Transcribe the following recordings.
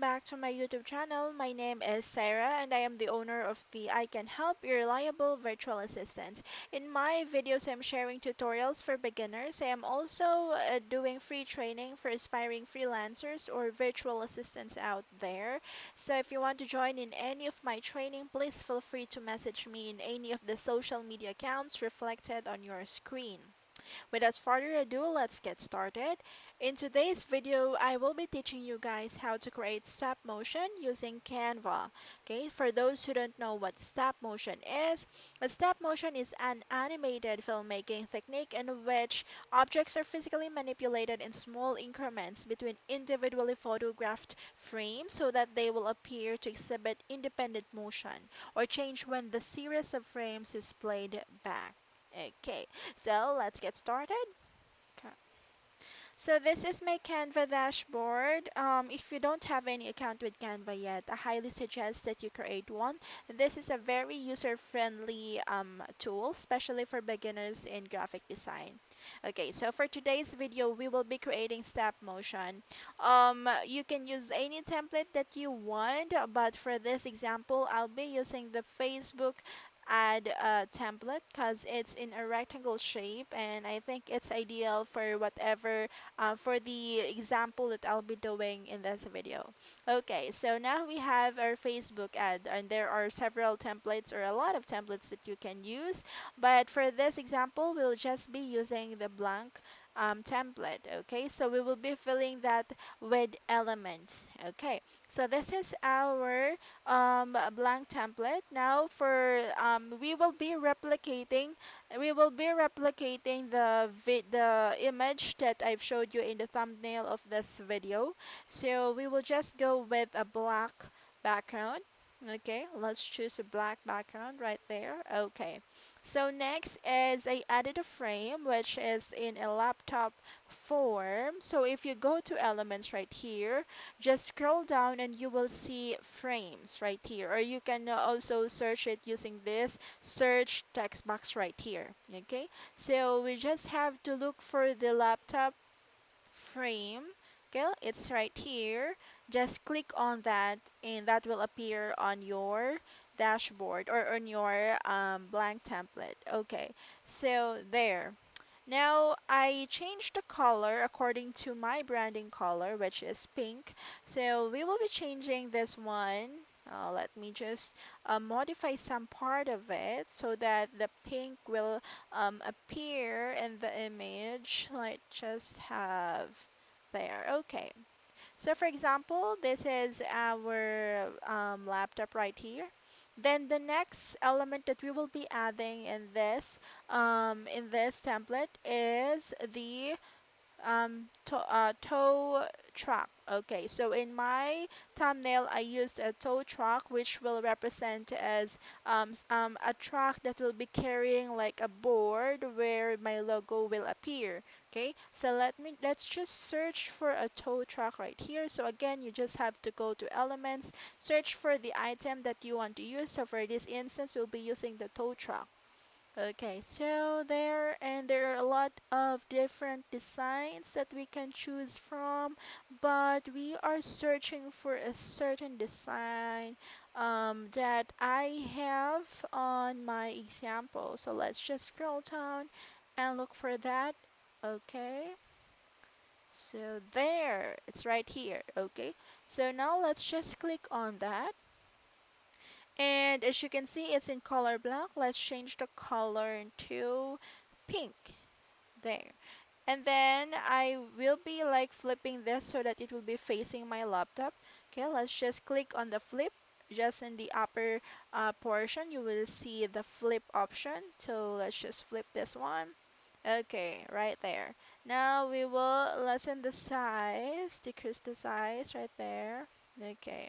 back to my YouTube channel. My name is Sarah and I am the owner of the iCanHelp, your reliable virtual assistant. In my videos, I'm sharing tutorials for beginners. I am also doing free training for aspiring freelancers or virtual assistants out there. So if you want to join in any of my training, please feel free to message me in any of the social media accounts reflected on your screen. Without further ado, let's get started. In today's video, I will be teaching you guys how to create stop motion using Canva. Okay, for those who don't know what stop motion is, a stop motion is an animated filmmaking technique in which objects are physically manipulated in small increments between individually photographed frames so that they will appear to exhibit independent motion or change when the series of frames is played back. Okay, so let's get started. Okay. So this is my Canva dashboard. If you don't have any account with Canva yet, I highly suggest that you create one. This is a very user-friendly tool, especially for beginners in graphic design. Okay, so for today's video, we will be creating stop motion. You can use any template that you want, but for this example, I'll be using the Facebook add a template because it's in a rectangle shape and I think it's ideal for whatever for the example that I'll be doing in this video. Okay, so now we have our Facebook ad and there are several templates or a lot of templates that you can use, but for this example we'll just be using the blank template. Okay, so we will be filling that with elements. Okay, so this is our blank template. Now for we will be replicating the image that I've showed you in the thumbnail of this video. So we will just go with a black background. Okay, let's choose a black background right there. Okay, so next is I added a frame which is in a laptop form. So if you go to elements right here, just scroll down and you will see frames right here, or you can also search it using this search text box right here. Okay, so we just have to look for the laptop frame. Okay, it's right here. Just click on that and that will appear on your dashboard or on your blank template. Okay, so there. Now I changed the color according to my branding color, which is pink. So we will be changing this one. Let me just modify some part of it so that the pink will appear in the image. Like just have there. Okay. So for example, this is our laptop right here. Then the next element that we will be adding in this template is the tow truck. Okay, so in my thumbnail, I used a tow truck, which will represent as a truck that will be carrying like a board where my logo will appear. Okay, so let's just search for a tow truck right here. So again, you just have to go to elements, search for the item that you want to use. So for this instance, we'll be using the tow truck. Okay, so there are a lot of different designs that we can choose from, but we are searching for a certain design that I have on my example. So let's just scroll down and look for that. Okay, so there, it's right here. Okay, so now let's just click on that. And as you can see, it's in color black. Let's change the color to pink. There. And then I will be like flipping this so that it will be facing my laptop. Okay, let's just click on the flip. Just in the upper portion, you will see the flip option. So let's just flip this one. Okay, right there. Now we will lessen the size, decrease the size right there. Okay.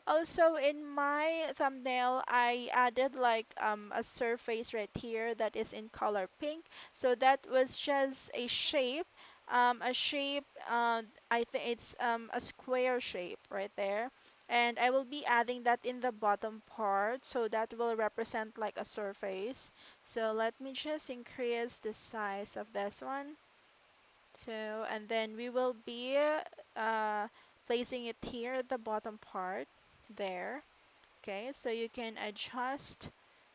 Also in my thumbnail, I added like a surface right here that is in color pink. So that was just a shape. A shape, I think it's a square shape right there. And I will be adding that in the bottom part so that will represent like a surface. So let me just increase the size of this one. So and then we will be uh, placing it here at the bottom part there. Okay, so you can adjust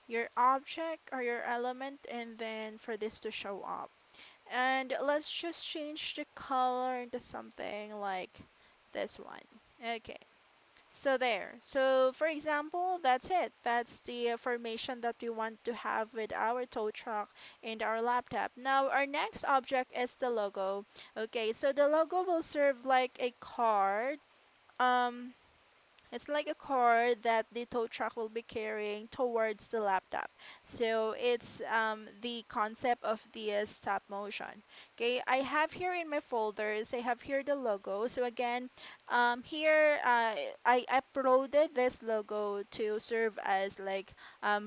your object or your element and then for this to show up. And let's just change the color into something like this one. Okay, so there. So for example, that's it. That's the formation that we want to have with our tow truck and our laptop. Now our next object is the logo. Okay, so the logo will serve like a card. Um, it's like a cord that the tow truck will be carrying towards the laptop. So it's the concept of the stop motion. Okay, I have here in my folders, I have here the logo. So again, here I uploaded this logo to serve as like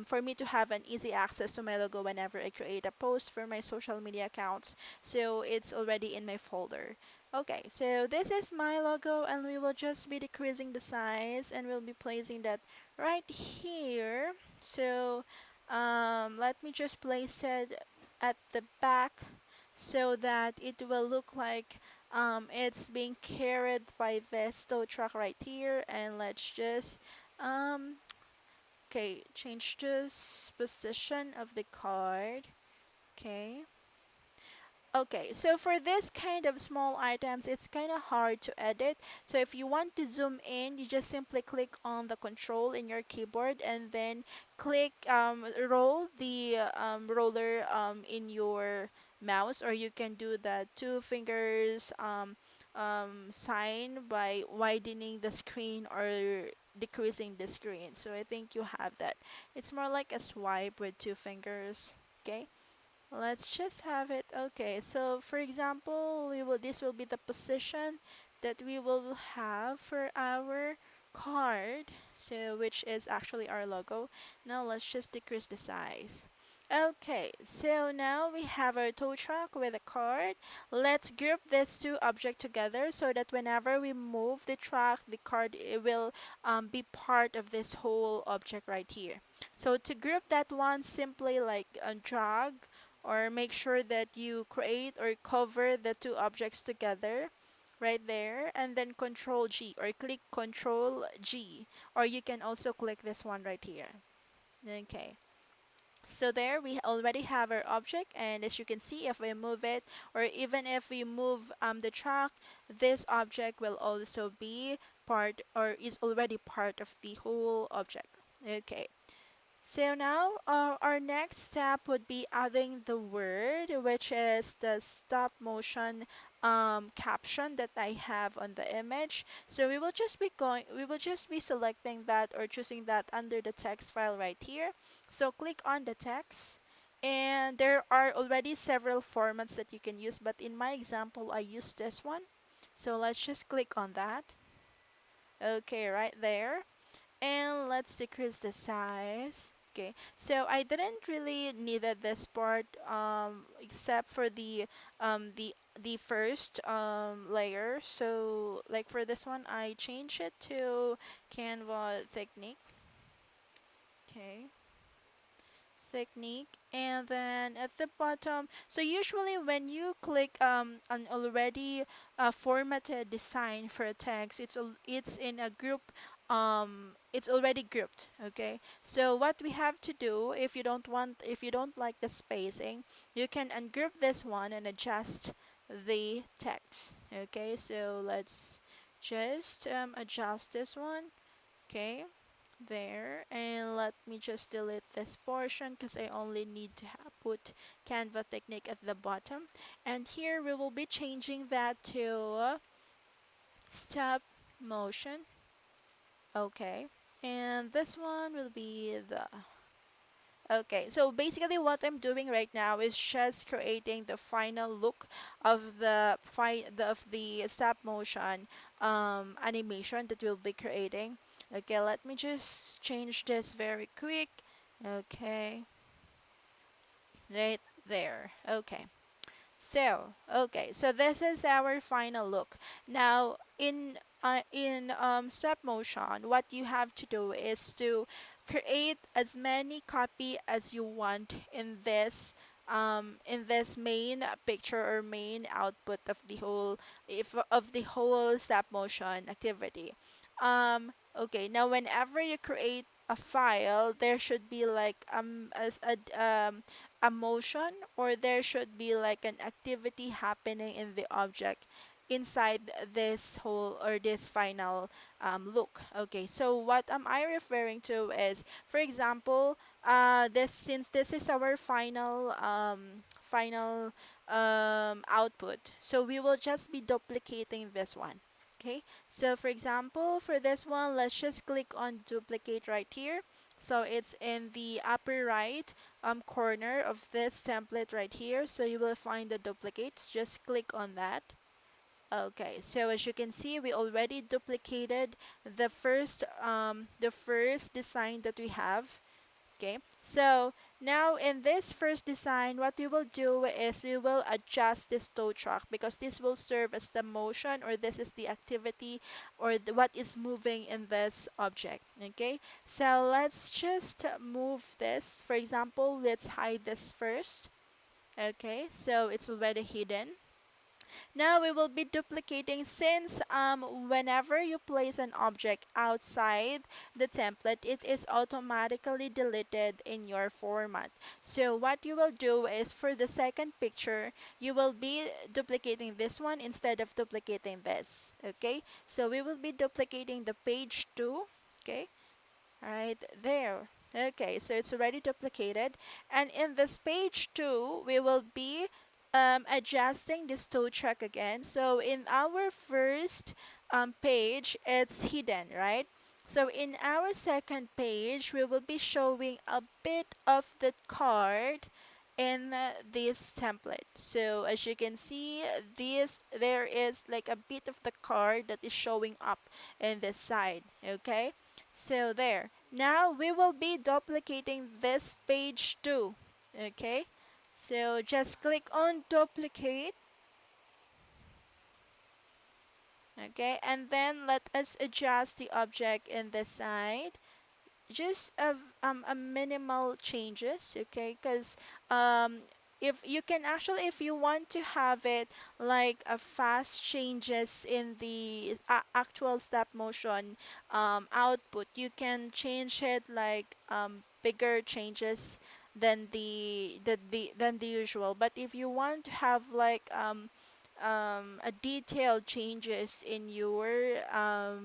for me to have an easy access to my logo whenever I create a post for my social media accounts. So it's already in my folder. Okay, so this is my logo and we will just be decreasing the size and we'll be placing that right here. So let me just place it at the back so that it will look like it's being carried by this tow truck right here. And let's just um, okay, change this position of the card. Okay. Okay, so for this kind of small items, it's kind of hard to edit. So if you want to zoom in, you just simply click on the control in your keyboard and then click roll the roller in your mouse, or you can do the two fingers sign by widening the screen or decreasing the screen. So I think you have that. It's more like a swipe with two fingers. Okay. Let's just have it. Okay, so for example, this will be the position that we will have for our card, so which is actually our logo. Now let's just decrease the size. Okay, so now we have our tow truck with a card. Let's group these two objects together so that whenever we move the truck, the card it will be part of this whole object right here. So to group that one, simply like drag or make sure that you create or cover the two objects together right there, and then control G or click control G, or you can also click this one right here. Okay, so there we already have our object, and as you can see, if we move it or even if we move the track, this object will also be part or is already part of the whole object. Okay, so now our next step would be adding the word, which is the stop motion caption that I have on the image. So we will just be selecting that or choosing that under the text file right here. So click on the text. And there are already several formats that you can use, but in my example, I use this one. So let's just click on that. Okay, right there, and let's decrease the size. Okay, so I didn't really needed this part except for the first layer. So like for this one, I change it to Canva technique. Okay, technique, and then at the bottom, so usually when you click an already formatted design for a text, it's in a group, it's already grouped. Okay, so what we have to do, if you don't like the spacing, you can ungroup this one and adjust the text. Okay, so let's just adjust this one. Okay, there, and let me just delete this portion because I only need to put Canva technique at the bottom, and here we will be changing that to stop motion. Okay, and this one will be the okay. So basically what I'm doing right now is just creating the final look of of the stop motion animation that we'll be creating. Okay, let me just change this very quick. Okay, right there. Okay. So this is our final look. Now, in stop motion, what you have to do is to create as many copy as you want in this in this main picture or main output of the whole, if of the whole stop motion activity. Okay, now whenever you create a file, there should be like a motion, or there should be like an activity happening in the object inside this whole or this final look. Okay, so what am I referring to is, for example, this since this is our final output, so we will just be duplicating this one. Okay, so for example, for this one, let's just click on duplicate right here. So it's in the upper right corner of this template right here, so you will find the duplicates. Just click on that. Okay, so as you can see, we already duplicated the first design that we have. Okay, so now in this first design, what we will do is we will adjust this tow truck, because this will serve as the motion, or this is the activity, or what is moving in this object. Okay, so let's just move this. For example, let's hide this first. Okay, so it's already hidden. Now we will be duplicating, since whenever you place an object outside the template, it is automatically deleted in your format. So what you will do is, for the second picture, you will be duplicating this one instead of duplicating this. Okay, so we will be duplicating the page 2. Okay, right there. Okay, so it's already duplicated. And in this page 2, we will be adjusting this tow truck again. So in our first page, it's hidden, right? So in our second page, we will be showing a bit of the card in this template. So as you can see, there is like a bit of the card that is showing up in this side. Okay, so there. Now we will be duplicating this page too. Okay, so just click on duplicate. Okay, and then let us adjust the object in this side. Just a minimal changes. Okay, because if you can actually, if you want to have it like a fast changes in the actual stop motion output, you can change it like bigger changes than the usual. But if you want to have like a detailed changes in your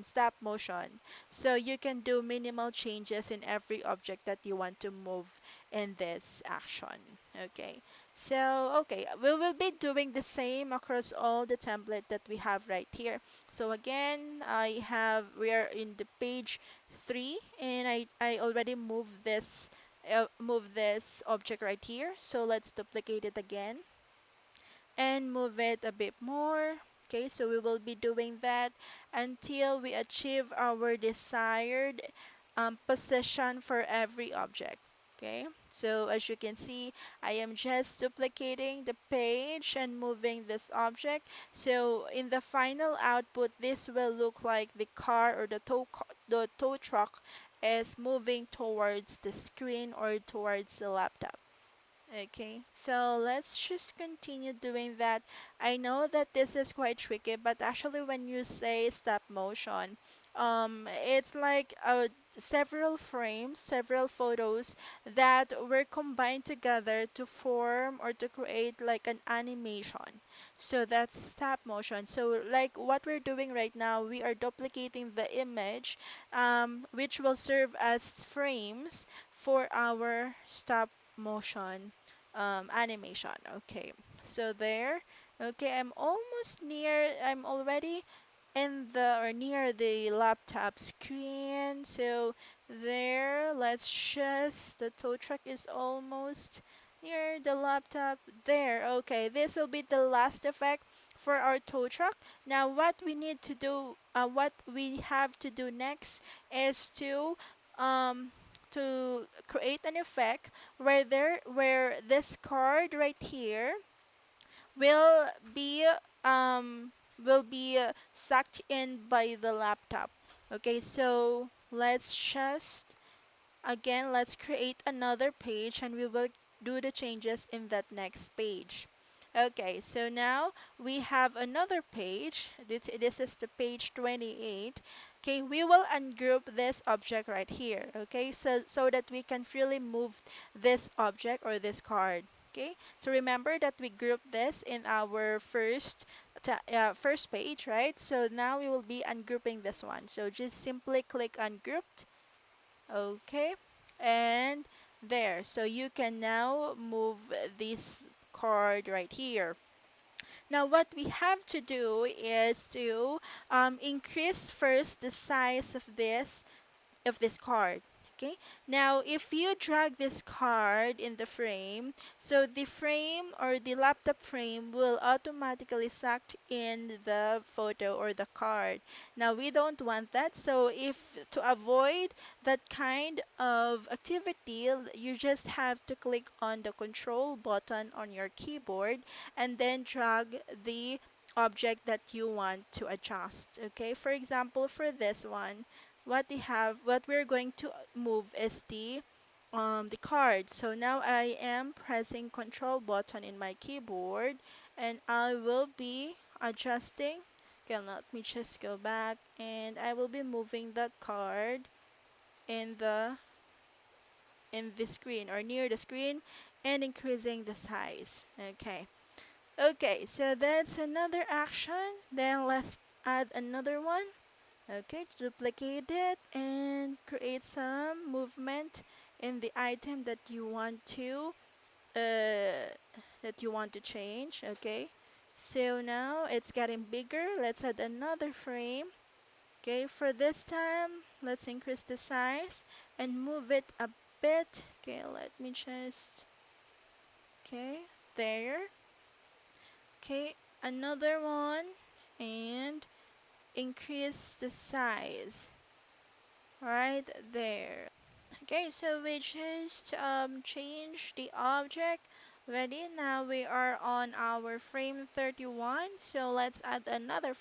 stop motion, so you can do minimal changes in every object that you want to move in this action. Okay, so okay, we will be doing the same across all the template that we have right here. So again, we are in the page 3, and I already moved this object right here. So let's duplicate it again and move it a bit more. Okay, so we will be doing that until we achieve our desired position for every object. Okay, so as you can see, I am just duplicating the page and moving this object. So in the final output, this will look like the car, or the tow truck is moving towards the screen or towards the laptop. Okay, so let's just continue doing that. I know that this is quite tricky, but actually, when you say stop motion, it's like several frames, several photos that were combined together to form or to create like an animation. So that's stop motion. So, like what we're doing right now, we are duplicating the image, which will serve as frames for our stop motion animation. Okay, so there. Okay, I'm almost near. I'm already in the or near the laptop screen. So there. Let's just. The tow truck is almost near the laptop. There. Okay, this will be the last effect for our tow truck. Now, what we need to do, what we have to do next is um to create an effect where this card right here will be sucked in by the laptop. Okay, so let's just again let's create another page, and do the changes in that next page. Okay, so now we have another page. This is the page 28. Okay, we will ungroup this object right here. Okay, so that we can freely move this object or this card. Okay, so remember that we grouped this in our first page, right? So now we will be ungrouping this one. So just simply click ungrouped. Okay, and there. So you can now move this card right here. Now what we have to do is to increase first the size of this card. Okay. Now, if you drag this card in the frame, so the frame or the laptop frame will automatically suck in the photo or the card. Now, we don't want that. So, if to avoid that kind of activity, you just have to click on the control button on your keyboard and then drag the object that you want to adjust. Okay. For example, for this one, what we're going to move is the card. So now I am pressing control button in my keyboard and I will be adjusting. Okay, let me just go back and I will be moving that card in the screen or near the screen and increasing the size. Okay, so that's another action. Then let's add another one. Okay, duplicate it and create some movement in the item uh, that you want to change. Okay, so now it's getting bigger. Let's add another frame. Okay, for this time, let's increase the size and move it a bit. Okay, let me just. Okay, there. Okay, another one and increase the size right there. Okay, so we just change the object. Ready? Now we are on our frame 31. So let's add another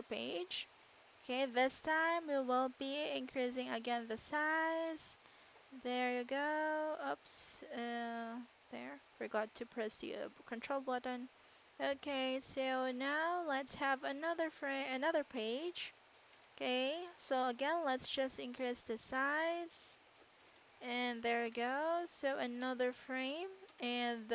page. Okay, this time we will be increasing again the size. There you go. Oops. There. Forgot to press the control button. Okay, so now let's have another page. Okay, so again, let's just increase the size. And there we go. So another frame. And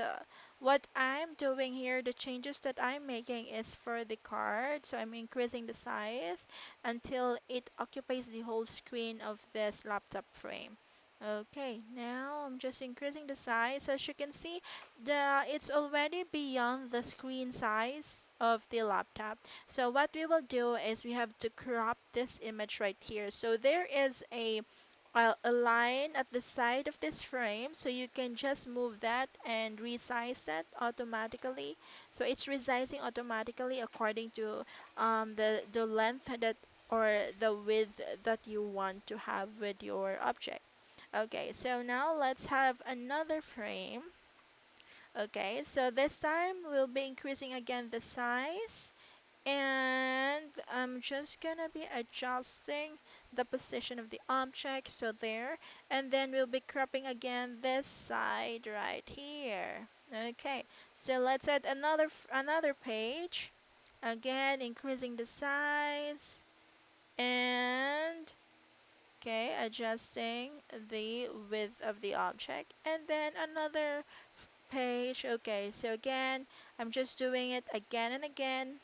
what I'm doing here, the changes that I'm making is for the card. So I'm increasing the size until it occupies the whole screen of this laptop frame. Okay, now I'm just increasing the size. As you can see, it's already beyond the screen size of the laptop. So what we will do is we have to crop this image right here. So there is a line at the side of this frame, so you can just move that and resize it automatically. So it's resizing automatically according to the length that or the width that you want to have with your object. Okay, so now let's have another frame. Okay, so this time we'll be increasing again the size, and I'm just gonna be adjusting the position of the object, so there, and then we'll be cropping again this side right here. Okay, so let's add another page, again increasing the size, and okay, adjusting the width of the object, and then another page. Okay, so again I'm just doing it again and again.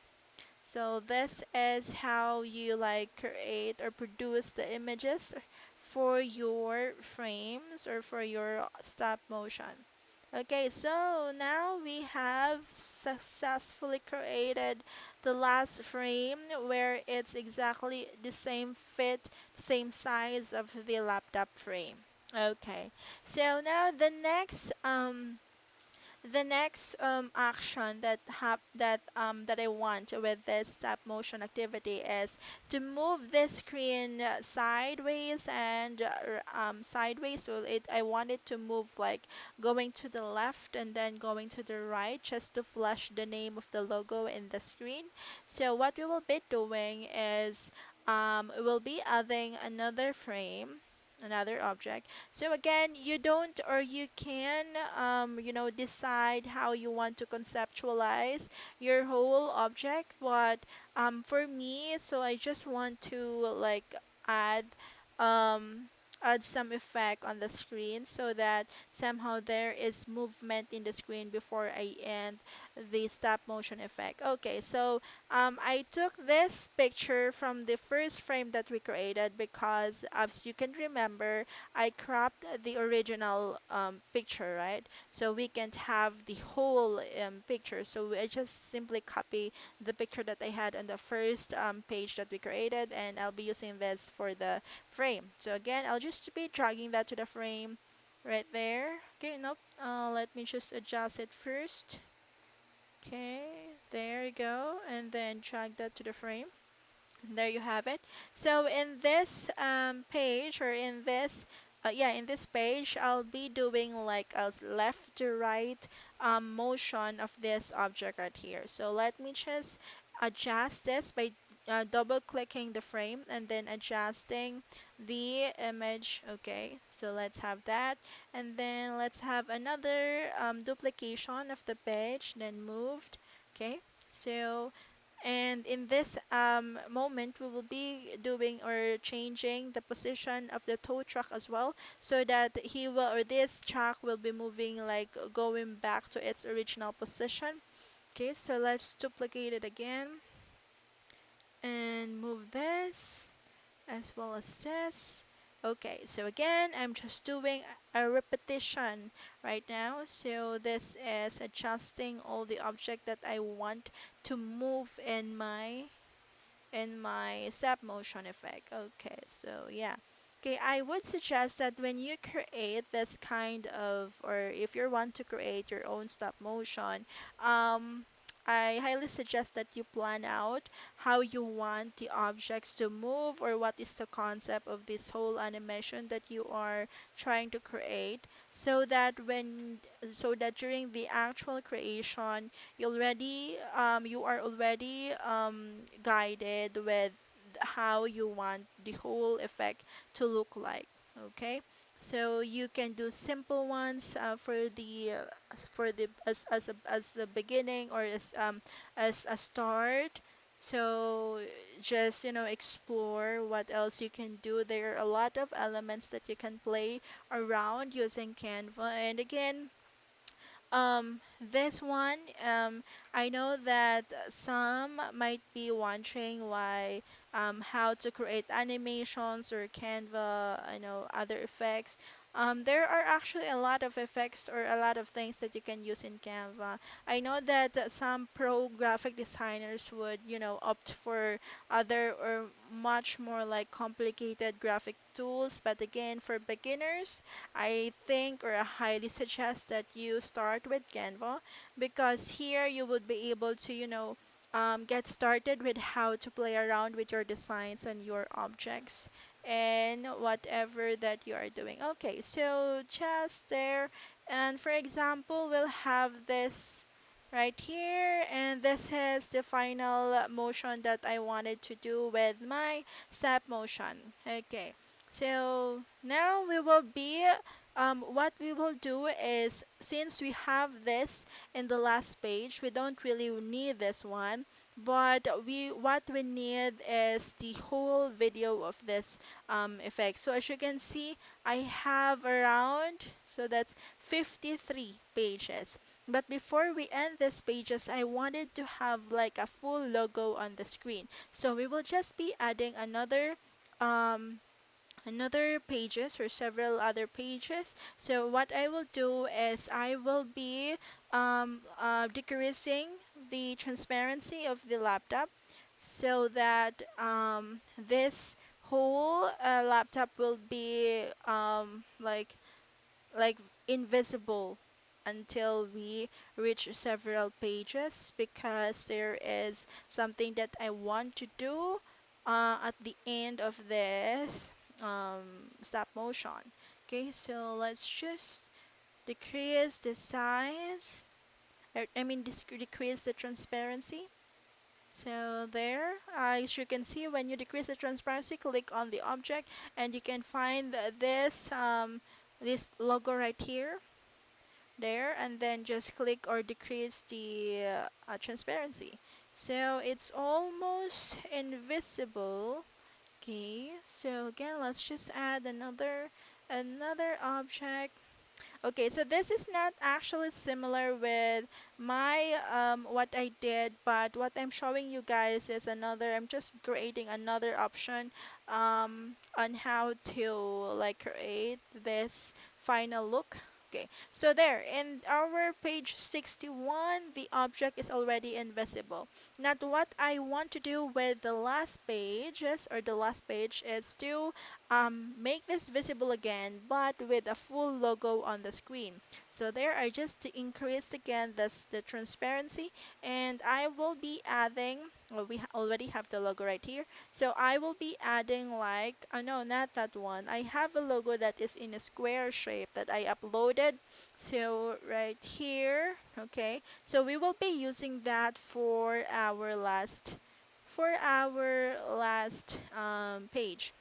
So this is how you like create or produce the images for your frames or for your stop motion. Okay, so now we have successfully created the last frame where it's exactly the same fit, same size of the laptop frame. Okay, so now the next action that I want with this stop motion activity is to move this screen sideways and sideways. So I want it to move like going to the left and then going to the right, just to flash the name of the logo in the screen. So what we will be doing is we'll be adding another frame. another object. So again, you don't, or you can decide how you want to conceptualize your whole object. But for me, so I just want to like add um add some effect on the screen so that somehow there is movement in the screen before I end the stop motion effect. Okay, so I took this picture from the first frame that we created because, as you can remember, I cropped the original picture, right? So we can't have the whole picture. So I just simply copy the picture that I had on the first page that we created, and I'll be using this for the frame. So again, I'll just be dragging that to the frame right there. Okay, nope. Let me just adjust it first. Okay, there you go, and then drag that to the frame. And there you have it. So in this page, or in this in this page, I'll be doing like a left to right motion of this object right here. So let me just adjust this by double clicking the frame and then adjusting the image. Okay, so let's have that, and then let's have another duplication of the page, then moved. Okay, so and in this moment, we will be doing or changing the position of the tow truck as well, so that he will, or this truck will be moving like going back to its original position. Okay, so let's duplicate it again and move this as well as this. Okay, so again, I'm just doing a repetition right now. So this is adjusting all the object that I want to move in my stop motion effect. Okay, so yeah. Okay, I would suggest that when you create this kind of, or if you want to create your own stop motion, um, I highly suggest that you plan out how you want the objects to move, or what is the concept of this whole animation that you are trying to create, so that during the actual creation, you are already guided with how you want the whole effect to look like. Okay, so you can do simple ones for the as the beginning, or as a start. So just explore what else you can do. There are a lot of elements that you can play around using Canva. And again, this one, I know that some might be wondering why, how to create animations or Canva, other effects. There are actually a lot of effects or a lot of things that you can use in Canva. I know that some pro graphic designers would, opt for other or much more like complicated graphic tools, but again, for beginners, I think, or I highly suggest that you start with Canva, because here you would be able to, get started with how to play around with your designs and your objects and whatever that you are doing. Okay, so just there. And for example, we'll have this right here, and this is the final motion that I wanted to do with my step motion. Okay, so now we will be what we will do is, since we have this in the last page, we don't really need this one, but what we need is the whole video of this effect. So as you can see, I have around, so that's 53 pages. But before we end these pages, I wanted to have like a full logo on the screen. So we will just be adding um, another pages, or several other pages. So what I will do is I will be decreasing the transparency of the laptop, so that this whole laptop will be like invisible until we reach several pages, because there is something that I want to do at the end of this stop motion. Okay, so let's just decrease the size, decrease the transparency. So there, as you can see, when you decrease the transparency, click on the object, and you can find this logo right here, there, and then just click or decrease the transparency. So it's almost invisible. Okay, so again, let's just add another object. Okay, so this is not actually similar with my what I did, but what I'm showing you guys is another. I'm just creating another option on how to like create this final look. Okay, so there in our page 61, the object is already invisible. Now, what I want to do with the last pages or the last page is to make this visible again, but with a full logo on the screen. So there, I just increased again the transparency, and I will be adding, well, we already have the logo right here, so I will be adding like, oh no, not that one. I have a logo that is in a square shape that I uploaded. So right here, okay, so we will be using that for our last page.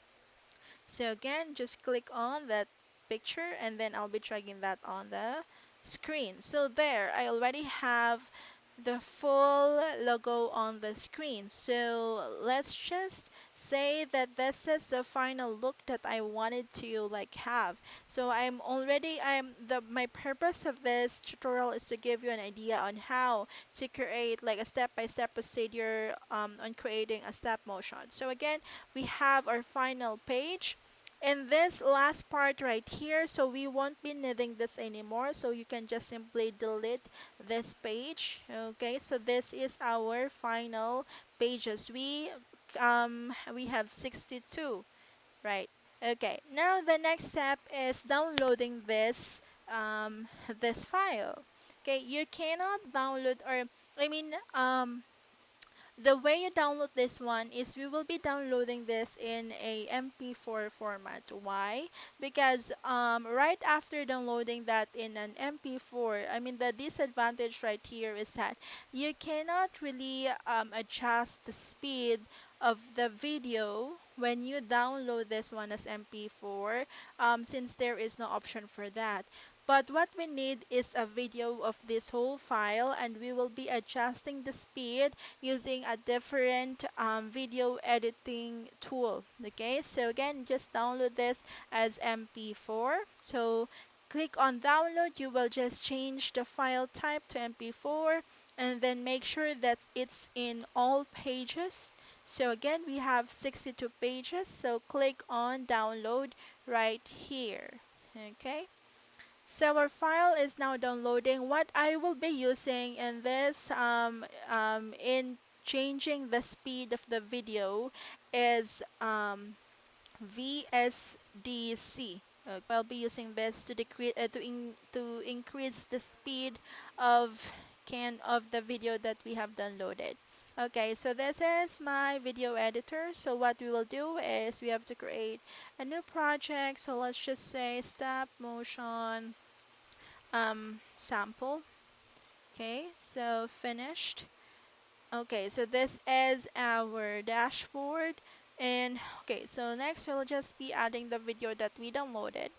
So again, just click on that picture, and then I'll be dragging that on the screen. So there, I already have the full logo on the screen. So let's just say that this is the final look that I wanted to like have. So I'm the my purpose of this tutorial is to give you an idea on how to create like a step-by-step procedure on creating a stop motion. So again, we have our final page in this last part right here, so we won't be needing this anymore, so you can just simply delete this page. Okay, so this is our final pages. We have 62, right? Okay, now the next step is downloading this file. Okay, you cannot download, or I mean the way you download this one is we will be downloading this in a MP4 format. Why? Because right after downloading that in an MP4, I mean the disadvantage right here is that you cannot really adjust the speed of the video when you download this one as MP4, since there is no option for that. But what we need is a video of this whole file, and we will be adjusting the speed using a different video editing tool. Okay, so again, just download this as MP4. So click on download. You will just change the file type to MP4, and then make sure that it's in all pages. So again, we have 62 pages, so click on download right here. Okay, so our file is now downloading. What I will be using in this in changing the speed of the video is VSDC. Okay, I'll be using this to decrease to increase the speed of the video that we have downloaded. Okay, so this is my video editor. So what we will do is we have to create a new project. So let's just say stop motion sample. Okay, so finished. Okay, so this is our dashboard. And okay, so next we'll just be adding the video that we downloaded.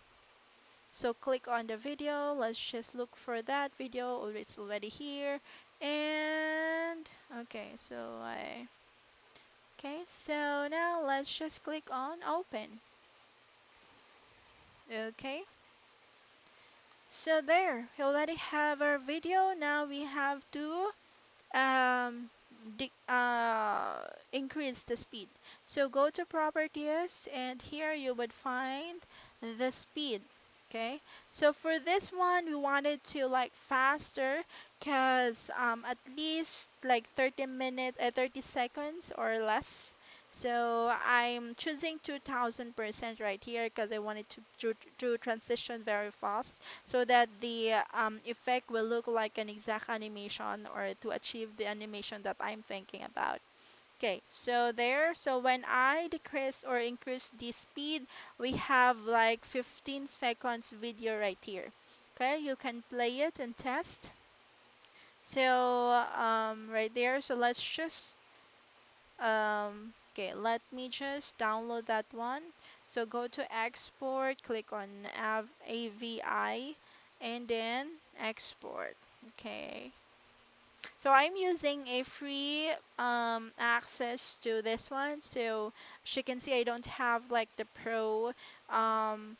So click on the video. Let's just look for that video. Oh, it's already here. And okay, so so now let's just click on open. Okay, so there, we already have our video. Now we have to um, increase the speed. So go to properties, and here you would find the speed. Okay, so for this one we wanted to like faster, because at least like 30 minutes 30 seconds or less. So I'm choosing 2000% right here because I wanted to transition very fast, so that the effect will look like an exact animation, or to achieve the animation that I'm thinking about. Okay, so there, so when I decrease or increase the speed, we have like 15 seconds video right here. Okay, you can play it and test. So right there, so let's just Okay, let me just download that one. So go to export, click on AVI, and then export. Okay. So I'm using a free access to this one. So as you can see, I don't have like the pro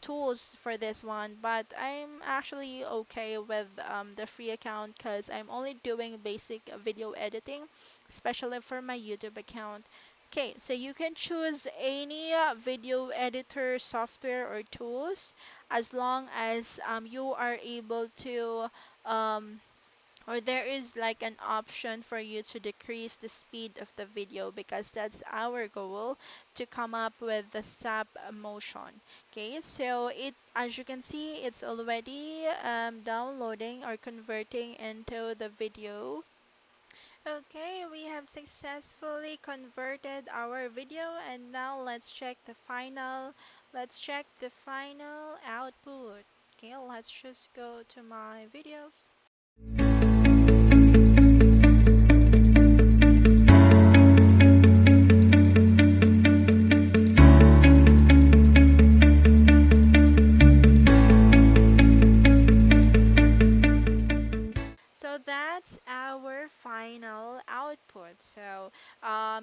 tools for this one, but I'm actually okay with the free account because I'm only doing basic video editing, especially for my YouTube account. Okay, so you can choose any video editor software or tools as long as you are able to um, or there is like an option for you to decrease the speed of the video because that's our goal, to come up with the stop motion. Okay, so it, as you can see, it's already downloading or converting into the video. Okay, we have successfully converted our video, and now let's check the final output. Okay, let's just go to my videos. So that's our final output. So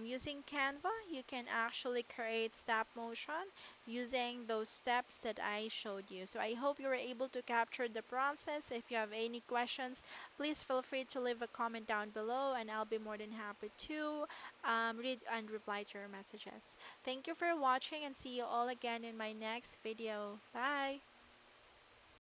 using Canva, you can actually create stop motion using those steps that I showed you. So I hope you were able to capture the process. If you have any questions, please feel free to leave a comment down below, and I'll be more than happy to read and reply to your messages. Thank you for watching, and see you all again in my next video. Bye!